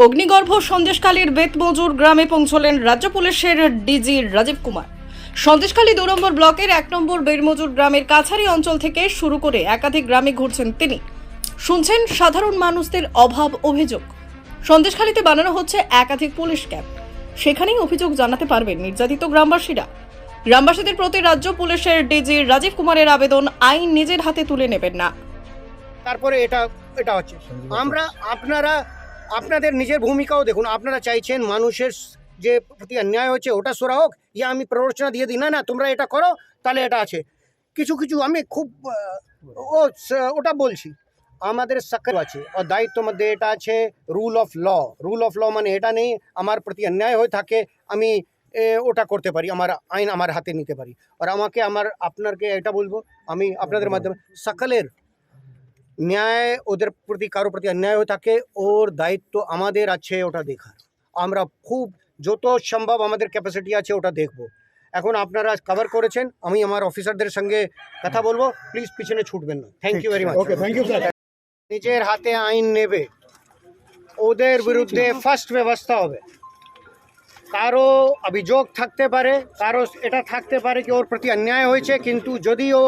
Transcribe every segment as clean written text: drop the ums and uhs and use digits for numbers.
অগ্নিগর্ভ সন্দেশখালীর বেতমজুর গ্রামে পৌঁছলেন রাজ্য পুলিশের ডিজি রাজীব কুমার। সন্দেশখালী 2 নম্বর ব্লকের 1 নম্বর বেতমজুর গ্রামের কাছারি অঞ্চল থেকে শুরু করে একাধিক গ্রামে ঘুরছেন তিনি। শুনছেন সাধারণ মানুষদের অভাব অভিযোগ। সন্দেশখালীতে বানানো হচ্ছে একাধিক পুলিশ ক্যাম্প, সেখানেই অভিযোগ জানাতে পারবেন নির্যাতিত গ্রামবাসীরা। গ্রামবাসীদের প্রতি রাজ্য পুলিশের ডিজি রাজীব কুমারের আবেদন, আইন নিজের হাতে তুলে নেবেন না। তারপরে এটা হচ্ছে আমরা আপনাদের নিজের ভূমিকাও দেখুন। আপনারা চাইছেন মানুষের যে প্রতি অন্যায় হচ্ছে ওটা সরা হোক, ইয়া আমি প্ররোচনা দিয়ে দিই না তোমরা এটা করো তাহলে এটা আছে। কিছু আমি খুব ওটা বলছি, আমাদের সাকর আছে আর দায়িত্ব মধ্যে এটা আছে রুল অফ ল মানে এটা নেই আমার প্রতি অন্যায় হয়ে থাকে আমি ওটা করতে পারি, আমার আইন আমার হাতে নিতে পারি। আর আপনাকে এটা বলবো, আমি আপনাদের মাধ্যমে সকলের ন্যায় ওদের প্রতি কারো প্রতি অন্যায় হয়ে থাকে ওর দায়িত্ব আমাদের আছে ওটা দেখার। আমরা খুব যত সম্ভব আমাদের ক্যাপাসিটি আছে ওটা দেখব। এখন আপনারা কভার করেছেন, আমি আমার অফিসারদের সঙ্গে কথা বলবো, প্লিজ পিছনে ছুটবেন না। Thank you very much. Okay, thank you sir. নিজের হাতে আইন নেবে, ওদের বিরুদ্ধে ফার্স্ট ব্যবস্থা হবে। কারো অভিযোগ থাকতে পারে, কারো এটা থাকতে পারে কি ওর প্রতি অন্যায় হয়েছে, কিন্তু যদি ও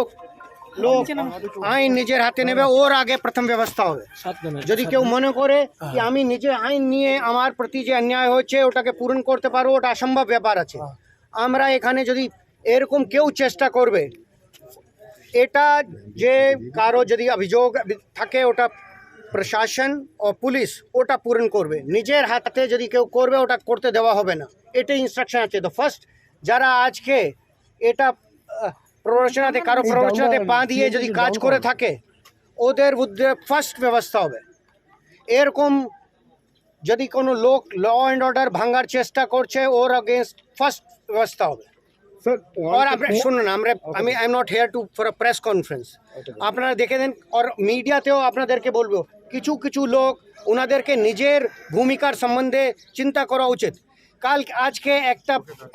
লোক আইন নিজের হাতে নেবে ওর আগে প্রথম ব্যবস্থা হবে। যদি কেউ মনে করে কি আমি নিজে আইন নিয়ে আমার প্রতি যে অন্যায় হচ্ছে ওটাকে পূরণ করতে পারবো, ওটা অসম্ভব ব্যাপার আছে। আমরা এখানে যদি এরকম কেউ চেষ্টা করবে, এটা যে কারো যদি অভিযোগ থাকে ওটা প্রশাসন ও পুলিশ ওটা পূরণ করবে, নিজের হাতে যদি কেউ করবে ওটা করতে দেওয়া হবে না, এটাই ইনস্ট্রাকশন আছে। তো ফার্স্ট যারা আজকে এটা প্ররোচনাতে কারো প্ররোচনাতে পা দিয়ে যদি কাজ করে থাকে ওদের বিরুদ্ধে ফার্স্ট ব্যবস্থা হবে। এরকম যদি কোনো লোক ল অ্যান্ড অর্ডার ভাঙার চেষ্টা করছে ওর অগেনস্ট ফার্স্ট ব্যবস্থা হবে। আর আপনারা শুনুন, আমি I am not hair two for a press conference, আপনারা দেখে দেন। আর মিডিয়াতেও আপনাদেরকে বলবো কিছু লোক ওনাদেরকে নিজের ভূমিকার সম্বন্ধে চিন্তা করা উচিত। আজকে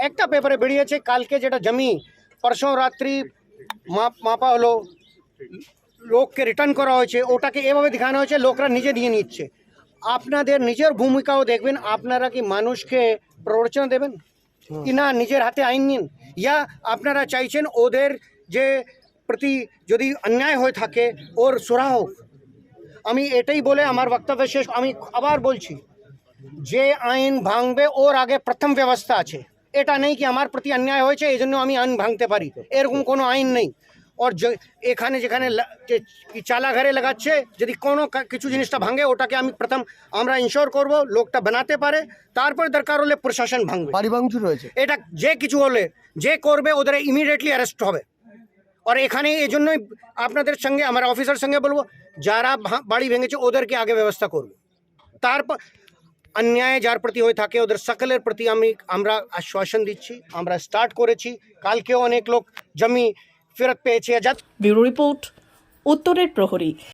একটা পেপারে বেরিয়েছে, কালকে যেটা জমি परसों রাত্রি মাপা হলো, লোককে রিটার্ন করা হয়েছে, ওটাকে এভাবে দেখানো হয়েছে লোকরা নিজে নিয়ে নিচ্ছে। আপনাদের নিজের ভূমিকাও দেখবেন, আপনারা কি মানুষকে প্ররোচনা দেবেন কি না নিজের হাতে আইন নিন, ইয়া আপনারা চাইছেন ওদের যে প্রতি যদি অন্যায় হয়ে থাকে ওর সুরাহ হোক। আমি এটাই বলে আমার বক্তব্য শেষ। আমি আবার বলছি, যে আইন ভাঙবে ওর আগে প্রথম ব্যবস্থা আছে। এটা নেই কি আমার প্রতি অন্যায় হয়েছে এই জন্য আমি আইন ভাঙতে পারি, এরকম কোনো আইন নেই। আর যেখানে চালাঘরে লাগাচ্ছে যদি কোনো কিছু জিনিসটা ভাঙে ওটাকে আমি প্রথম আমরা ইনশোর করব লোকটা বানাতে পারে, তারপরে দরকার হলে প্রশাসন ভাঙবে। বাড়ি ভাঙচুর হয়েছে, এটা যে কিছু হলে যে করবে ওদের ইমিডিয়েটলি অ্যারেস্ট হবে। আর এখানে এই জন্যই আপনাদের সঙ্গে আমার অফিসার সঙ্গে বলবো, যারা বাড়ি ভেঙেছে ওদেরকে আগে ব্যবস্থা করবো। তারপর अन्याय जार प्रति হয়ে থাকে ওদের সকলের প্রতি আমরা আশ্বাসন দিচ্ছি। আমরা স্টার্ট করেছি, কালকেও অনেক লোক জমি ফেরত পেয়েছে। ব্যুরো রিপোর্ট, উত্তরের প্রহরী।